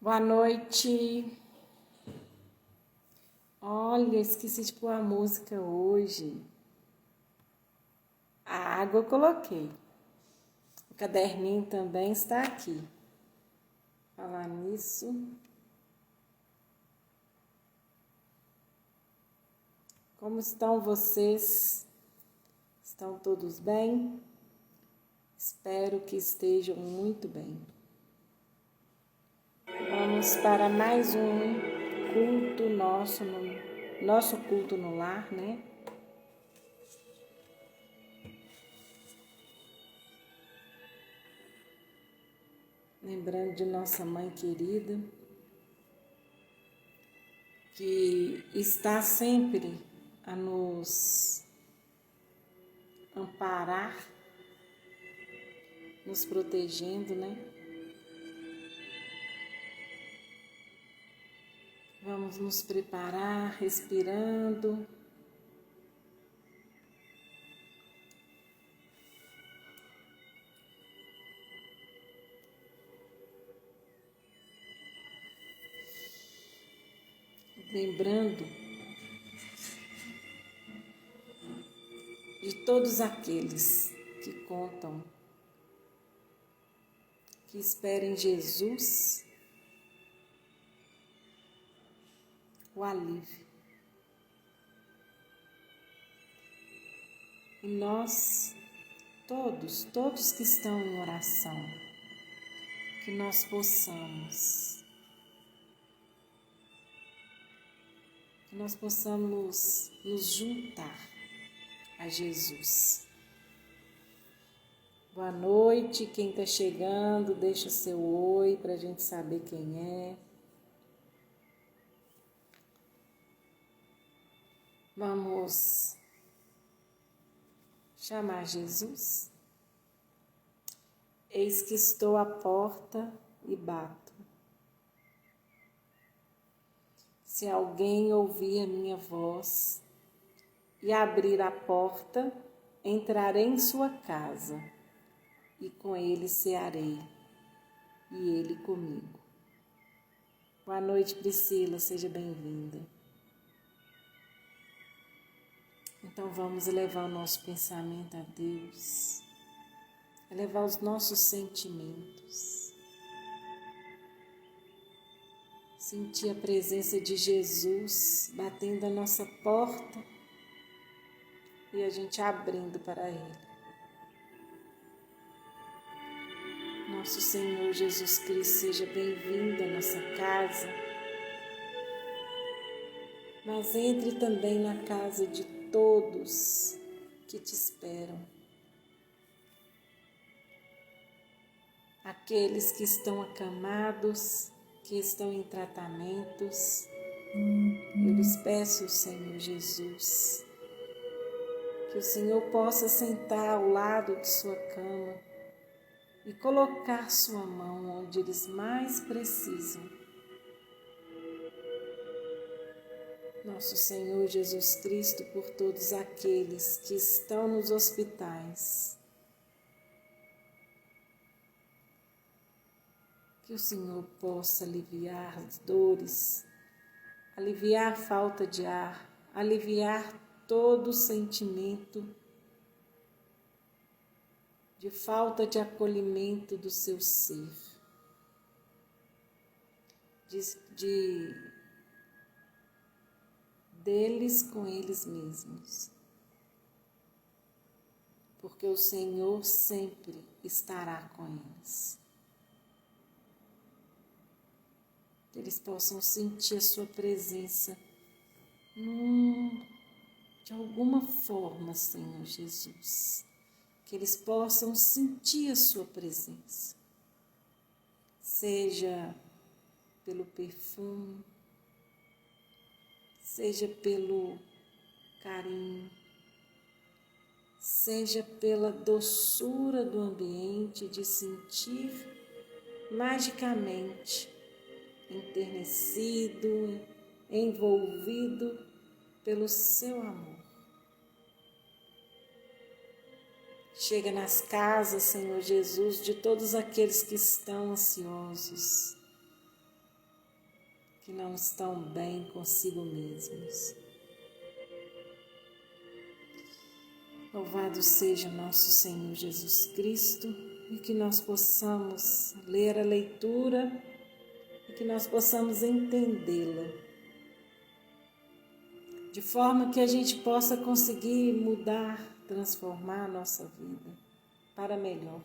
Boa noite. Olha, esqueci de pôr a música hoje. A água eu coloquei. O caderninho também está aqui. Falar nisso. Como estão vocês? Estão todos bem? Espero que estejam muito bem. Vamos para mais um culto nosso culto no lar, né? Lembrando de nossa mãe querida, que está sempre a nos amparar, nos protegendo, né? Vamos nos preparar, respirando. Lembrando de todos aqueles que contam, que esperam em Jesus o alívio. E nós, todos que estão em oração, que nós possamos nos juntar a Jesus. Boa noite, quem está chegando, deixa seu oi para a gente saber quem é. Vamos chamar Jesus. Eis que estou à porta e bato. Se alguém ouvir a minha voz e abrir a porta, entrarei em sua casa e com ele cearei e ele comigo. Boa noite, Priscila, seja bem-vinda. Então vamos elevar o nosso pensamento a Deus, elevar os nossos sentimentos, sentir a presença de Jesus batendo a nossa porta e a gente abrindo para Ele. Nosso Senhor Jesus Cristo, seja bem-vindo à nossa casa, mas entre também na casa de todos que te esperam. Aqueles que estão acamados, que estão em tratamentos, eu lhes peço, Senhor Jesus, que o Senhor possa sentar ao lado de sua cama e colocar sua mão onde eles mais precisam. Nosso Senhor Jesus Cristo, por todos aqueles que estão nos hospitais, que o Senhor possa aliviar as dores, aliviar a falta de ar, aliviar todo o sentimento de falta de acolhimento do seu ser, deles com eles mesmos, porque o Senhor sempre estará com eles. Que eles possam sentir a sua presença de alguma forma, Senhor Jesus. Que eles possam sentir a sua presença, seja pelo perfume, seja pelo carinho, seja pela doçura do ambiente, de sentir magicamente enternecido, envolvido pelo seu amor. Chega nas casas, Senhor Jesus, de todos aqueles que estão ansiosos. que não estão bem consigo mesmos. Louvado seja nosso Senhor Jesus Cristo e que nós possamos ler a leitura e que nós possamos entendê-la, de forma que a gente possa conseguir mudar, transformar a nossa vida para melhor,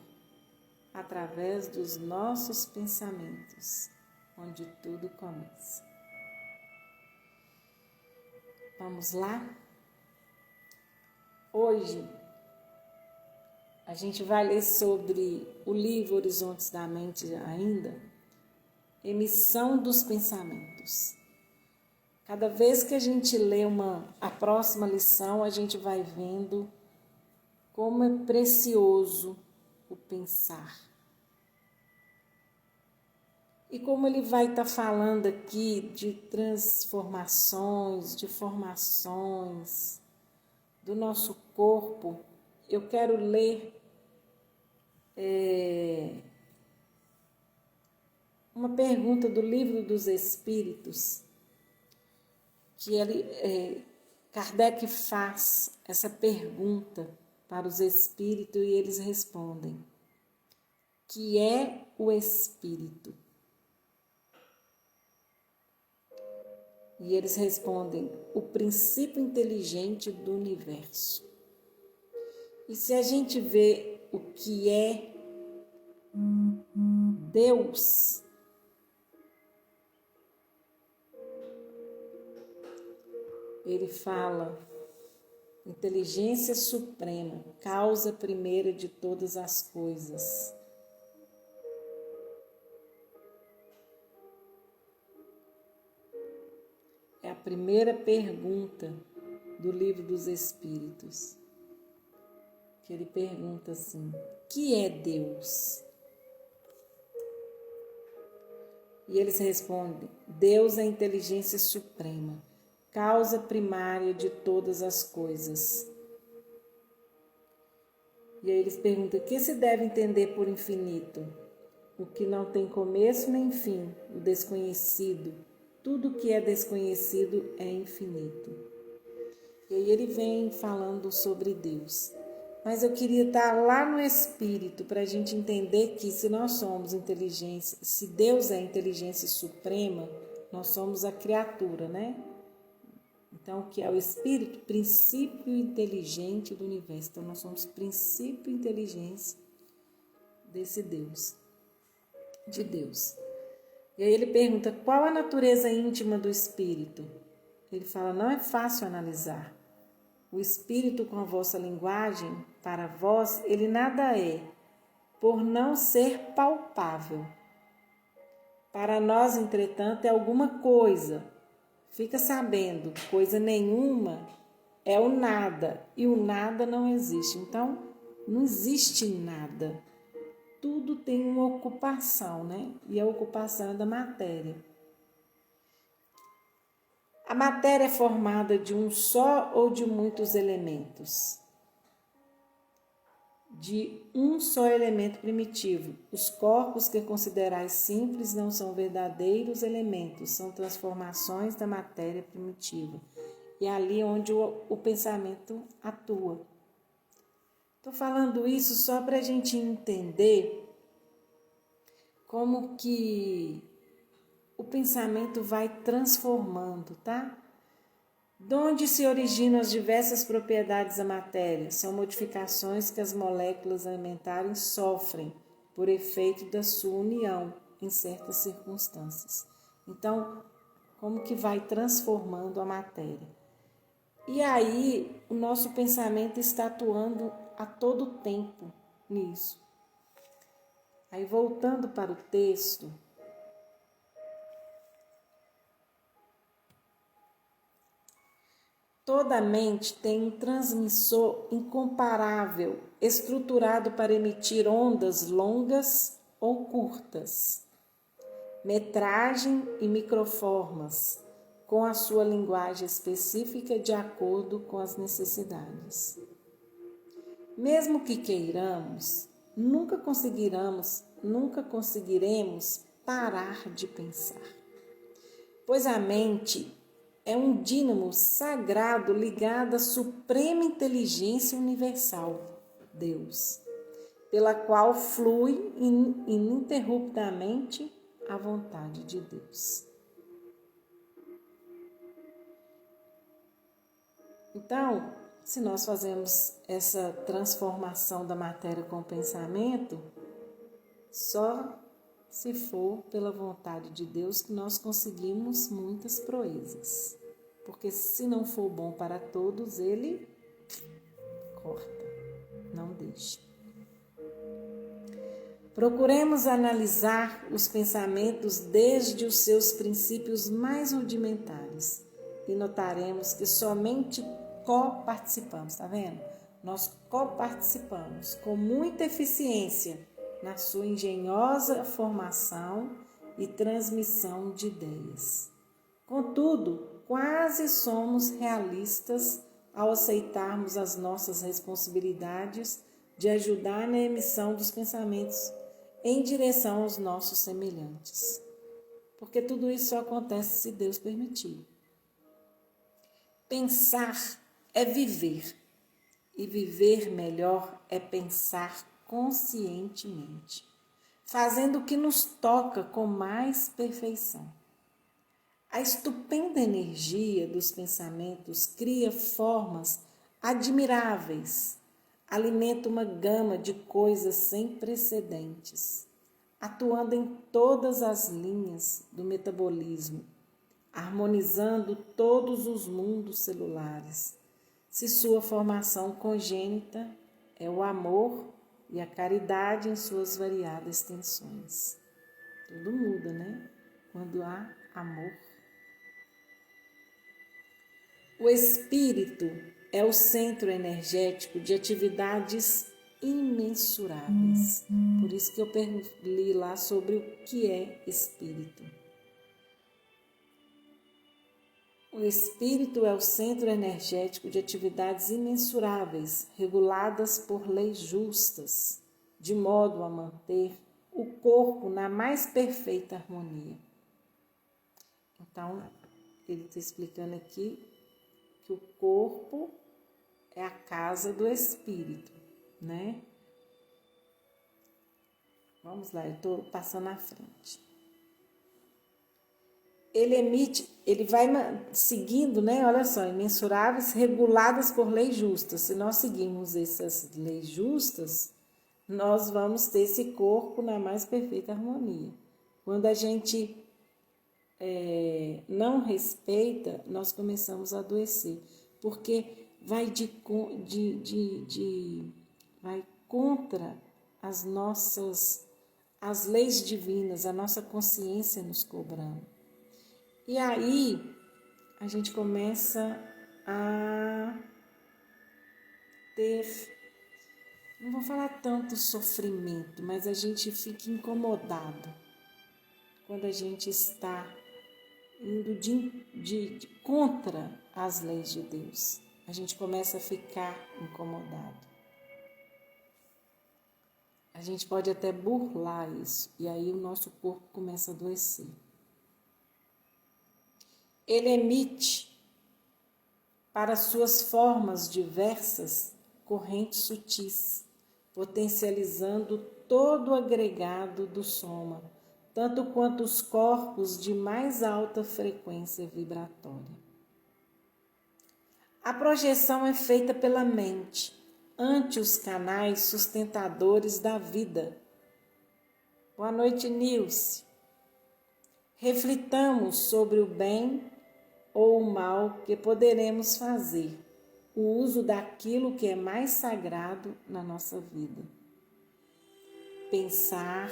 através dos nossos pensamentos, onde tudo começa. Vamos lá? Hoje a gente vai ler sobre o livro Horizontes da Mente ainda, Emissão dos Pensamentos. Cada vez que a gente lê a próxima lição, a gente vai vendo como é precioso o pensar. E como ele vai estar falando aqui de transformações, de formações do nosso corpo, eu quero ler uma pergunta do Livro dos Espíritos, que Kardec faz essa pergunta para os espíritos e eles respondem: que é o espírito? E eles respondem: o princípio inteligente do universo. E se a gente vê o que é Deus, ele fala: inteligência suprema, causa primeira de todas as coisas. É a primeira pergunta do Livro dos Espíritos, que ele pergunta assim: que é Deus? E eles respondem: Deus é a inteligência suprema, causa primária de todas as coisas. E aí eles perguntam: o que se deve entender por infinito? O que não tem começo nem fim, o desconhecido. Tudo que é desconhecido é infinito. E aí ele vem falando sobre Deus. Mas eu queria estar lá no Espírito para a gente entender que se nós somos inteligência, se Deus é a inteligência suprema, nós somos a criatura, né? Então, o que é o Espírito? Princípio inteligente do universo. Então, nós somos princípio e inteligência desse Deus, de Deus. E aí ele pergunta: qual a natureza íntima do Espírito? Ele fala: não é fácil analisar. O Espírito, com a vossa linguagem, para vós, ele nada é, por não ser palpável. Para nós, entretanto, é alguma coisa. Fica sabendo, coisa nenhuma é o nada, e o nada não existe. Então, não existe nada. Tudo tem uma ocupação, né? E a ocupação é da matéria. A matéria é formada de um só ou de muitos elementos? De um só elemento primitivo. Os corpos que considerais simples não são verdadeiros elementos, são transformações da matéria primitiva. E é ali onde o pensamento atua. Estou falando isso só para a gente entender como que o pensamento vai transformando, tá? De onde se originam as diversas propriedades da matéria? São modificações que as moléculas alimentares sofrem por efeito da sua união em certas circunstâncias. Então, como que vai transformando a matéria? E aí, o nosso pensamento está atuando a todo tempo nisso. Aí, voltando para o texto, toda mente tem um transmissor incomparável, estruturado para emitir ondas longas ou curtas, metragem e microformas, com a sua linguagem específica de acordo com as necessidades. Mesmo que queiramos, nunca conseguiremos parar de pensar. pois a mente é um dínamo sagrado ligado à suprema inteligência universal, Deus, pela qual flui ininterruptamente a vontade de Deus. Então, se nós fazemos essa transformação da matéria com o pensamento, só se for pela vontade de Deus que nós conseguimos muitas proezas. Porque se não for bom para todos, Ele corta, não deixa. Procuremos analisar os pensamentos desde os seus princípios mais rudimentares e notaremos que somente coparticipamos, tá vendo? Nós coparticipamos com muita eficiência na sua engenhosa formação e transmissão de ideias. Contudo, quase somos realistas ao aceitarmos as nossas responsabilidades de ajudar na emissão dos pensamentos em direção aos nossos semelhantes. Porque tudo isso só acontece se Deus permitir. Pensar é viver, e viver melhor é pensar conscientemente, fazendo o que nos toca com mais perfeição. A estupenda energia dos pensamentos cria formas admiráveis, alimenta uma gama de coisas sem precedentes, atuando em todas as linhas do metabolismo, harmonizando todos os mundos celulares. Se sua formação congênita é o amor e a caridade em suas variadas tensões. Tudo muda, né? Quando há amor. O espírito é o centro energético de atividades imensuráveis. Por isso que eu li lá sobre o que é espírito. O espírito é o centro energético de atividades imensuráveis, reguladas por leis justas, de modo a manter o corpo na mais perfeita harmonia. Então, ele está explicando aqui que o corpo é a casa do espírito, né? Vamos lá, eu estou passando à frente. Ele vai seguindo, né? Olha só, imensuráveis, reguladas por leis justas. Se nós seguirmos essas leis justas, nós vamos ter esse corpo na mais perfeita harmonia. Quando a gente não respeita, nós começamos a adoecer, porque vai vai contra as leis divinas, a nossa consciência nos cobrando. E aí a gente começa a ter, não vou falar tanto sofrimento, mas a gente fica incomodado quando a gente está indo contra as leis de Deus. A gente começa a ficar incomodado. A gente pode até burlar isso, e aí o nosso corpo começa a adoecer. Ele emite para suas formas diversas correntes sutis, potencializando todo o agregado do soma, tanto quanto os corpos de mais alta frequência vibratória. A projeção é feita pela mente ante os canais sustentadores da vida. Boa noite, Nilce. Reflitamos sobre o bem ou o mal que poderemos fazer, o uso daquilo que é mais sagrado na nossa vida. Pensar,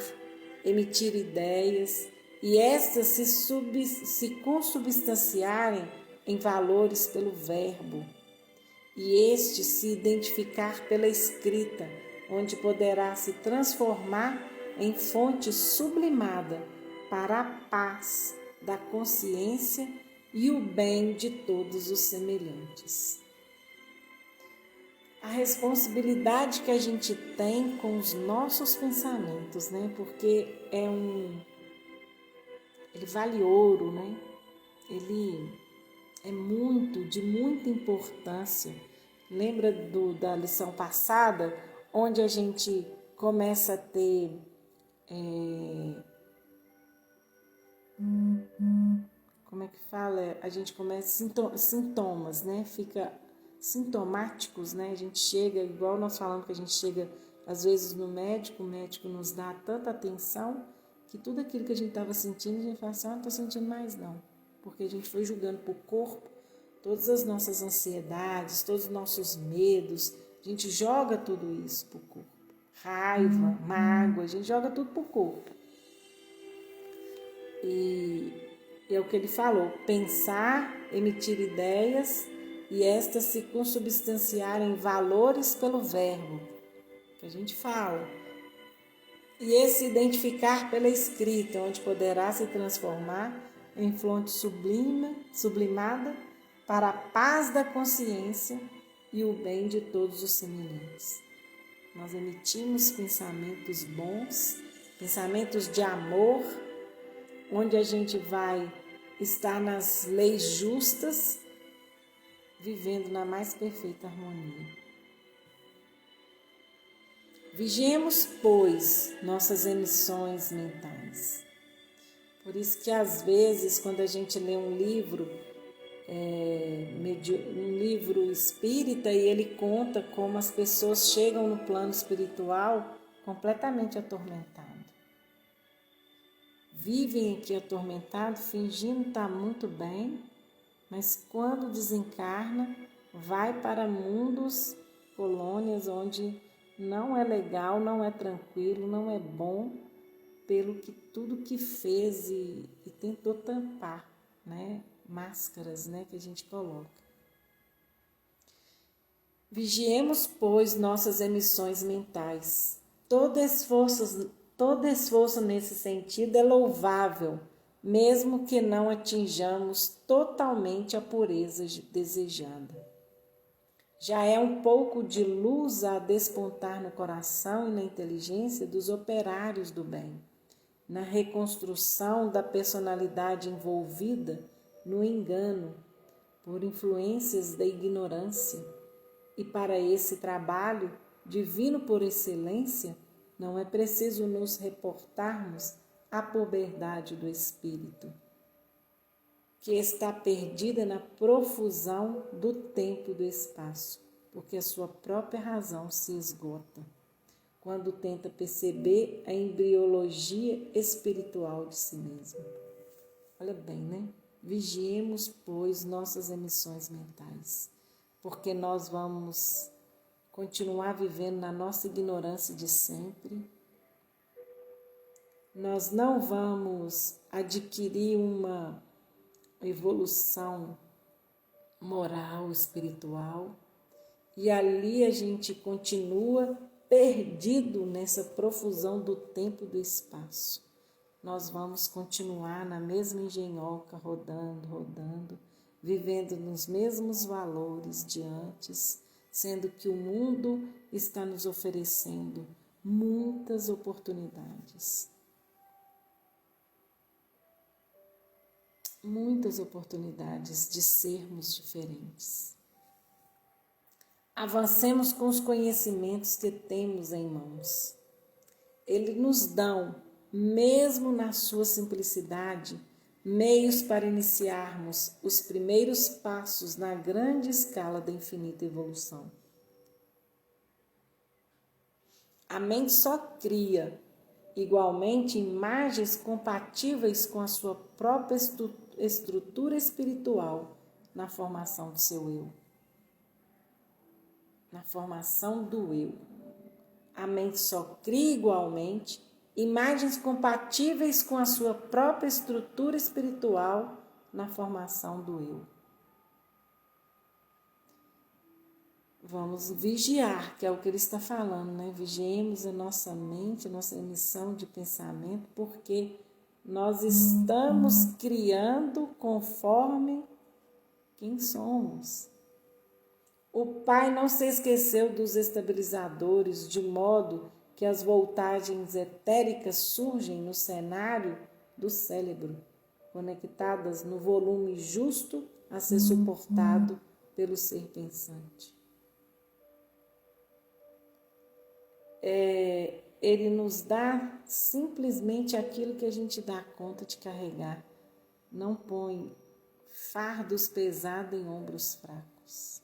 emitir ideias e estas se consubstanciarem em valores pelo verbo e este se identificar pela escrita, onde poderá se transformar em fonte sublimada para a paz da consciência e o bem de todos os semelhantes. A responsabilidade que a gente tem com os nossos pensamentos, né? Porque ele vale ouro, né? ele é de muita importância. Lembra da lição passada, onde a gente começa a ter como é que fala? A gente começa sintomas, né? Fica sintomáticos, né? A gente chega, igual nós falamos que a gente chega às vezes no médico, o médico nos dá tanta atenção que tudo aquilo que a gente estava sentindo, a gente fala assim, não estou sentindo mais não. Porque a gente foi julgando para o corpo todas as nossas ansiedades, todos os nossos medos, a gente joga tudo isso para o corpo. Raiva, mágoa, a gente joga tudo para o corpo. E é o que ele falou, pensar, emitir ideias e estas se consubstanciarem em valores pelo verbo, que a gente fala. E esse identificar pela escrita, onde poderá se transformar em fonte sublimada para a paz da consciência e o bem de todos os semelhantes. Nós emitimos pensamentos bons, pensamentos de amor, onde a gente vai estar nas leis justas, vivendo na mais perfeita harmonia. Vigiemos, pois, nossas emissões mentais. Por isso que, às vezes, quando a gente lê um livro espírita, e ele conta como as pessoas chegam no plano espiritual completamente atormentadas. Vivem aqui atormentados, fingindo estar muito bem, mas quando desencarna, vai para mundos, colônias onde não é legal, não é tranquilo, não é bom, pelo que tudo que fez e tentou tampar, né? Máscaras, né, que a gente coloca. Vigiemos, pois, nossas emissões mentais. Todo esforço nesse sentido é louvável, mesmo que não atinjamos totalmente a pureza desejada. Já é um pouco de luz a despontar no coração e na inteligência dos operários do bem, na reconstrução da personalidade envolvida no engano por influências da ignorância. E para esse trabalho divino por excelência, não é preciso nos reportarmos à puberdade do espírito, que está perdida na profusão do tempo e do espaço, porque a sua própria razão se esgota, quando tenta perceber a embriologia espiritual de si mesmo. Olha bem, né? Vigiemos, pois, nossas emissões mentais, porque nós vamos continuar vivendo na nossa ignorância de sempre. Nós não vamos adquirir uma evolução moral, espiritual, e ali a gente continua perdido nessa profusão do tempo e do espaço. Nós vamos continuar na mesma engenhoca, rodando, vivendo nos mesmos valores de antes, sendo que o mundo está nos oferecendo muitas oportunidades. Muitas oportunidades de sermos diferentes. Avancemos com os conhecimentos que temos em mãos. Eles nos dão, mesmo na sua simplicidade, meios para iniciarmos os primeiros passos na grande escala da infinita evolução. A mente só cria, igualmente, imagens compatíveis com a sua própria estrutura espiritual na formação do seu eu. Na formação do eu. A mente só cria igualmente imagens compatíveis com a sua própria estrutura espiritual na formação do eu. Vamos vigiar, que é o que ele está falando, né? Vigiemos a nossa mente, a nossa emissão de pensamento, porque nós estamos criando conforme quem somos. O Pai não se esqueceu dos estabilizadores, de modo que as voltagens etéricas surgem no cenário do cérebro, conectadas no volume justo a ser suportado pelo ser pensante. Ele nos dá simplesmente aquilo que a gente dá conta de carregar. Não põe fardos pesados em ombros fracos.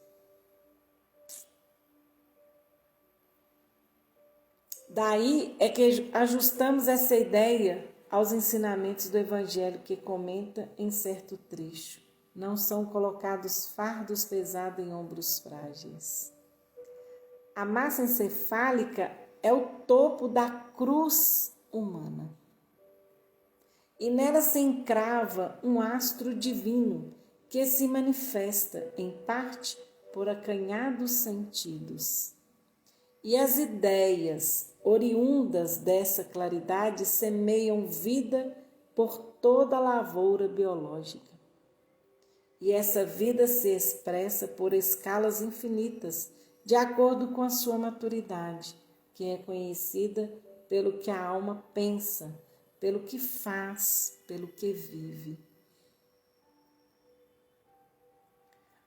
Daí é que ajustamos essa ideia aos ensinamentos do Evangelho que comenta em certo trecho. Não são colocados fardos pesados em ombros frágeis. A massa encefálica é o topo da cruz humana. E nela se encrava um astro divino que se manifesta, em parte, por acanhados sentidos. E as ideias oriundas dessa claridade semeiam vida por toda a lavoura biológica. E essa vida se expressa por escalas infinitas, de acordo com a sua maturidade, que é conhecida pelo que a alma pensa, pelo que faz, pelo que vive.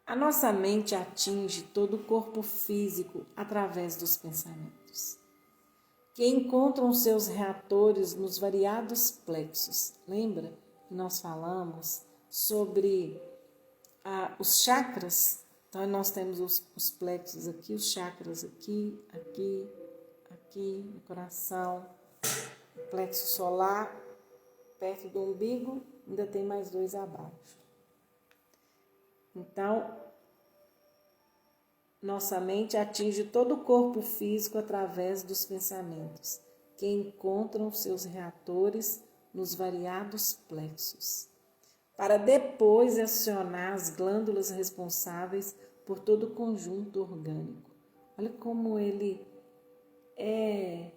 A nossa mente atinge todo o corpo físico através dos pensamentos, que encontram seus reatores nos variados plexos. Lembra que nós falamos sobre os chakras? Então, nós temos os plexos aqui, os chakras aqui, no coração, o plexo solar, perto do umbigo, ainda tem mais 2 abaixo. Então, nossa mente atinge todo o corpo físico através dos pensamentos, que encontram seus reatores nos variados plexos, para depois acionar as glândulas responsáveis por todo o conjunto orgânico. Olha como ele é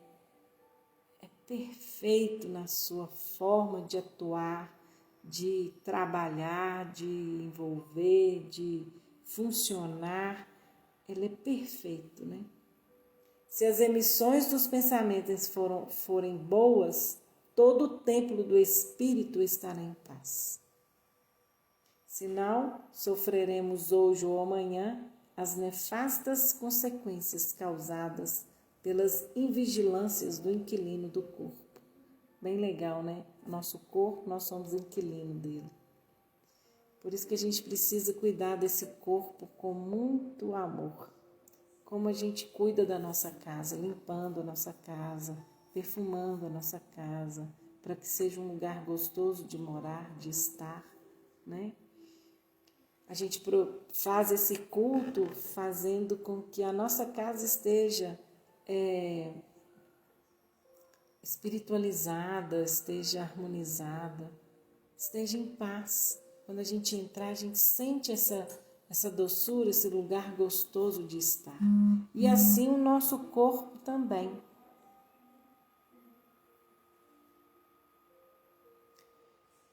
perfeito na sua forma de atuar, de trabalhar, de envolver, de funcionar. Ele é perfeito, né? Se as emissões dos pensamentos forem boas, todo o templo do espírito estará em paz. Senão, sofreremos hoje ou amanhã as nefastas consequências causadas pelas invigilâncias do inquilino do corpo. Bem legal, né? Nosso corpo, nós somos inquilino dele. Por isso que a gente precisa cuidar desse corpo com muito amor. Como a gente cuida da nossa casa, limpando a nossa casa, perfumando a nossa casa, para que seja um lugar gostoso de morar, de estar, né? A gente faz esse culto fazendo com que a nossa casa esteja espiritualizada, esteja harmonizada, esteja em paz. Quando a gente entrar, a gente sente essa doçura, esse lugar gostoso de estar. E assim o nosso corpo também.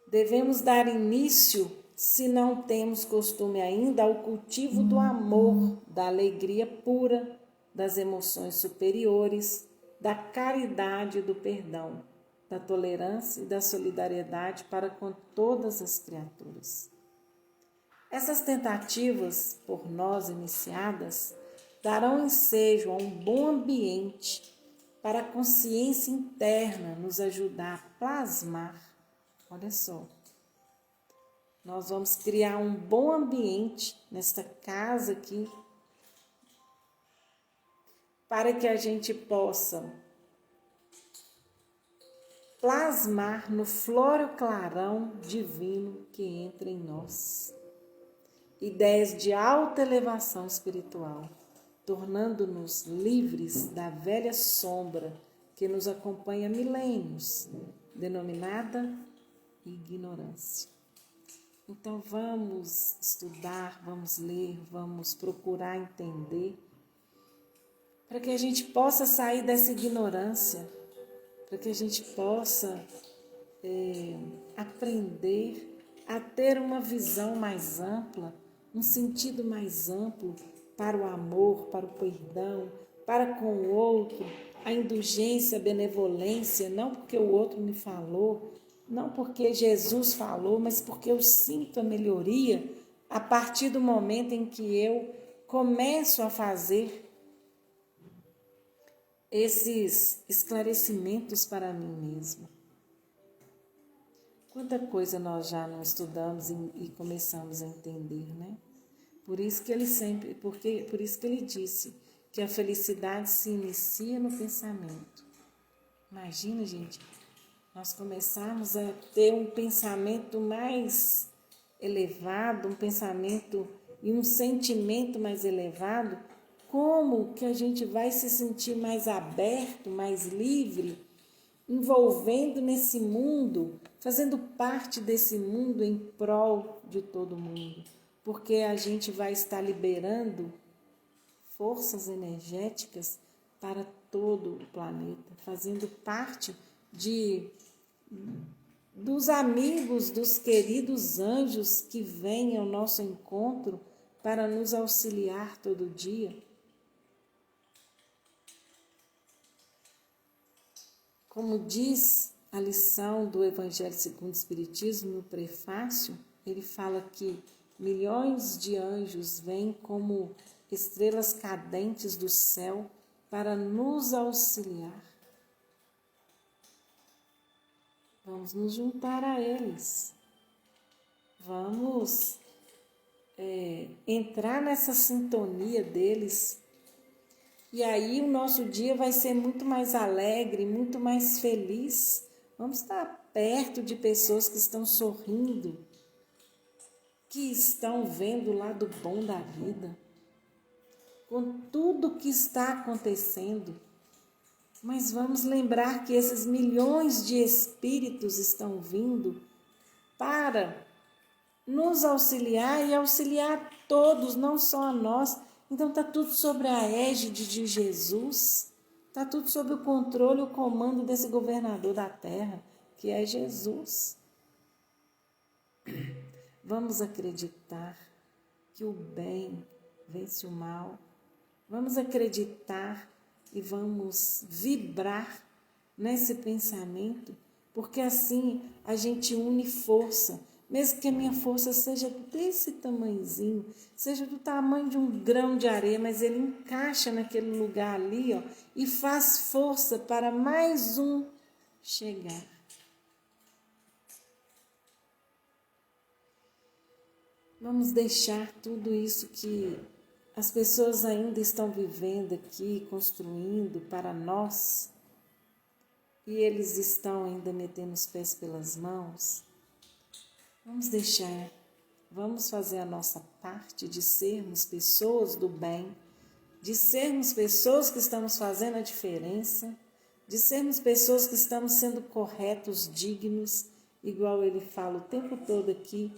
Devemos dar início, se não temos costume ainda, ao cultivo do amor, da alegria pura, das emoções superiores, da caridade e do perdão, da tolerância e da solidariedade para com todas as criaturas. Essas tentativas, por nós iniciadas, darão ensejo a um bom ambiente para a consciência interna nos ajudar a plasmar. Olha só, nós vamos criar um bom ambiente nesta casa aqui, para que a gente possa plasmar no flório clarão divino que entra em nós. Ideias de alta elevação espiritual, tornando-nos livres da velha sombra que nos acompanha há milênios, denominada ignorância. Então vamos estudar, vamos ler, vamos procurar entender, para que a gente possa sair dessa ignorância, para que a gente possa aprender a ter uma visão mais ampla, um sentido mais amplo para o amor, para o perdão, para com o outro, a indulgência, a benevolência, não porque o outro me falou, não porque Jesus falou, mas porque eu sinto a melhoria a partir do momento em que eu começo a fazer esses esclarecimentos para mim mesma. Quanta coisa nós já não estudamos e começamos a entender, né? Por isso que ele disse que a felicidade se inicia no pensamento. Imagina, gente, nós começarmos a ter um pensamento mais elevado, um pensamento e um sentimento mais elevado, como que a gente vai se sentir mais aberto, mais livre, envolvendo nesse mundo, fazendo parte desse mundo em prol de todo mundo, porque a gente vai estar liberando forças energéticas para todo o planeta, fazendo parte dos amigos, dos queridos anjos que vêm ao nosso encontro para nos auxiliar todo dia. Como diz a lição do Evangelho segundo o Espiritismo, no prefácio, ele fala que milhões de anjos vêm como estrelas cadentes do céu para nos auxiliar. Vamos nos juntar a eles. Vamos entrar nessa sintonia deles. E aí o nosso dia vai ser muito mais alegre, muito mais feliz. Vamos estar perto de pessoas que estão sorrindo, que estão vendo o lado bom da vida, com tudo que está acontecendo. Mas vamos lembrar que esses milhões de espíritos estão vindo para nos auxiliar e auxiliar todos, não só a nós. Então está tudo sobre a égide de Jesus, está tudo sob o controle e o comando desse governador da terra, que é Jesus. Vamos acreditar que o bem vence o mal. Vamos acreditar e vamos vibrar nesse pensamento, porque assim a gente une força. Mesmo que a minha força seja desse tamanhozinho, seja do tamanho de um grão de areia, mas ele encaixa naquele lugar ali, ó, e faz força para mais um chegar. Vamos deixar tudo isso que as pessoas ainda estão vivendo aqui, construindo para nós, e eles estão ainda metendo os pés pelas mãos. Vamos deixar, vamos fazer a nossa parte de sermos pessoas do bem, de sermos pessoas que estamos fazendo a diferença, de sermos pessoas que estamos sendo corretos, dignos, igual ele fala o tempo todo aqui,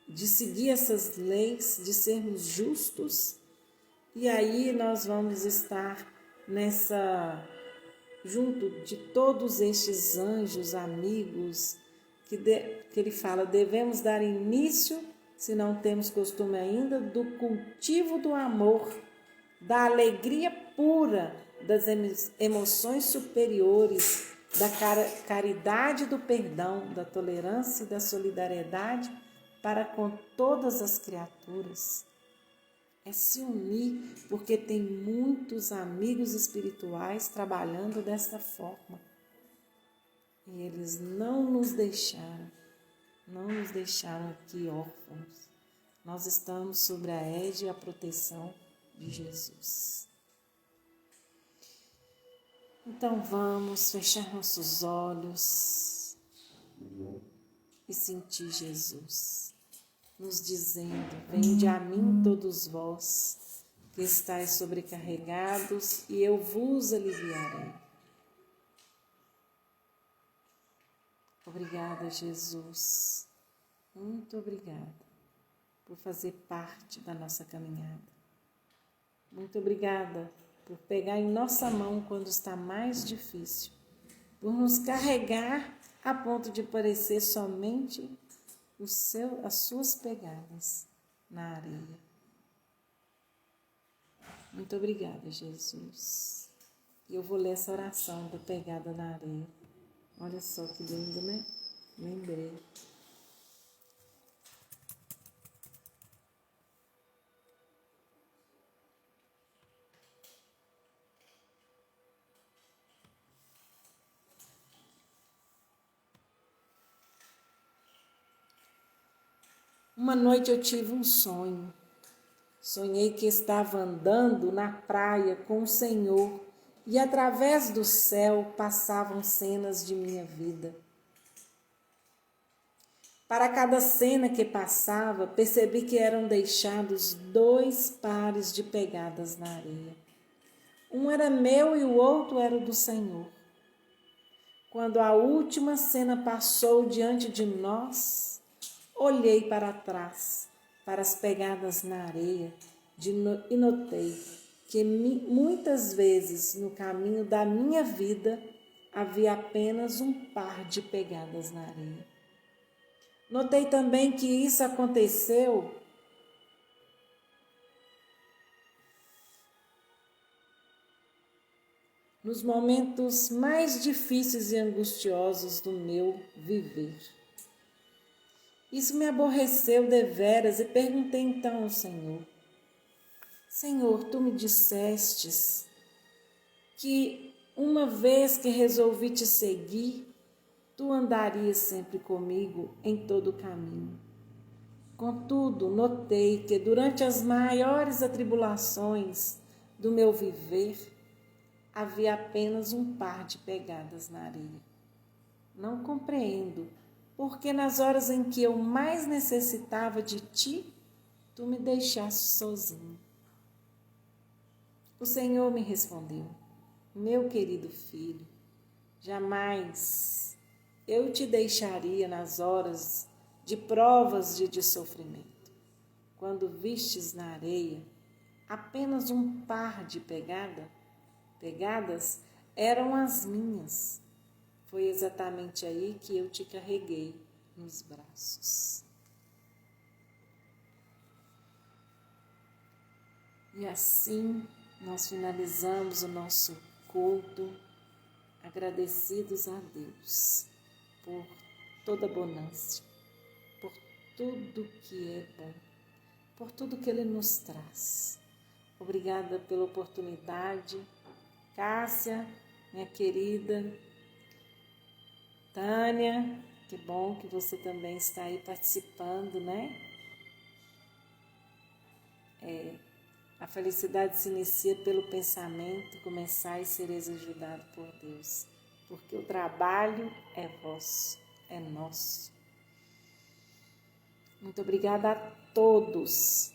de seguir essas leis, de sermos justos, e aí nós vamos estar junto de todos estes anjos, amigos, que ele fala, devemos dar início, se não temos costume ainda, do cultivo do amor, da alegria pura, das emoções superiores, da caridade, do perdão, da tolerância e da solidariedade para com todas as criaturas. É se unir, porque tem muitos amigos espirituais trabalhando desta forma. E eles não nos deixaram aqui órfãos. Nós estamos sobre a égide e a proteção de Jesus. Então vamos fechar nossos olhos e sentir Jesus nos dizendo, vinde a mim todos vós que estáis sobrecarregados e eu vos aliviarei. Obrigada, Jesus. Muito obrigada por fazer parte da nossa caminhada. Muito obrigada por pegar em nossa mão quando está mais difícil, por nos carregar a ponto de parecer somente as suas pegadas na areia. Muito obrigada, Jesus. E eu vou ler essa oração da pegada na areia. Olha só que lindo, né? Lembrei. Uma noite eu tive um sonho. Sonhei que estava andando na praia com o Senhor e através do céu passavam cenas de minha vida. Para cada cena que passava, percebi que eram deixados 2 pares de pegadas na areia. Um era meu e o outro era do Senhor. Quando a última cena passou diante de nós, olhei para trás, para as pegadas na areia, e notei que muitas vezes no caminho da minha vida havia apenas um par de pegadas na areia. Notei também que isso aconteceu nos momentos mais difíceis e angustiosos do meu viver. Isso me aborreceu deveras e perguntei então ao Senhor: Senhor, tu me dissestes que uma vez que resolvi te seguir, tu andarias sempre comigo em todo o caminho. Contudo, notei que durante as maiores atribulações do meu viver, havia apenas um par de pegadas na areia. Não compreendo, porque nas horas em que eu mais necessitava de ti, tu me deixaste sozinho. O Senhor me respondeu: meu querido filho, jamais eu te deixaria nas horas de provas e de sofrimento. Quando vistes na areia apenas um par de pegadas, eram as minhas. Foi exatamente aí que eu te carreguei nos braços. E assim nós finalizamos o nosso culto, agradecidos a Deus por toda a bonança, por tudo que é bom, por tudo que Ele nos traz. Obrigada pela oportunidade. Cássia, minha querida, Tânia, que bom que você também está aí participando, né? A felicidade se inicia pelo pensamento, começar e sereis ajudado por Deus, porque o trabalho é vosso, é nosso. Muito obrigada a todos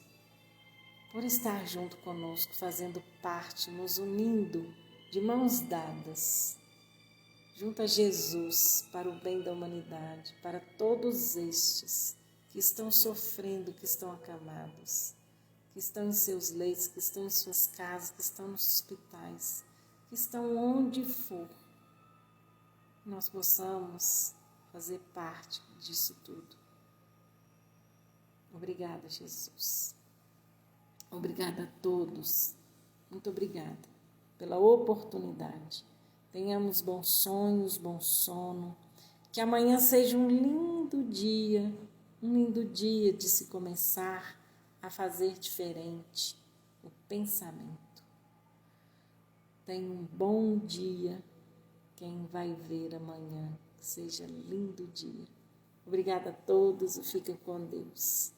por estar junto conosco, fazendo parte, nos unindo de mãos dadas, junto a Jesus, para o bem da humanidade, para todos estes que estão sofrendo, que estão acamados, que estão em seus leitos, que estão em suas casas, que estão nos hospitais, que estão onde for, nós possamos fazer parte disso tudo. Obrigada, Jesus. Obrigada a todos. Muito obrigada pela oportunidade. Tenhamos bons sonhos, bom sono. Que amanhã seja um lindo dia de se começar a fazer diferente o pensamento. Tenha um bom dia. Quem vai ver amanhã, que seja lindo dia. Obrigada a todos e fiquem com Deus.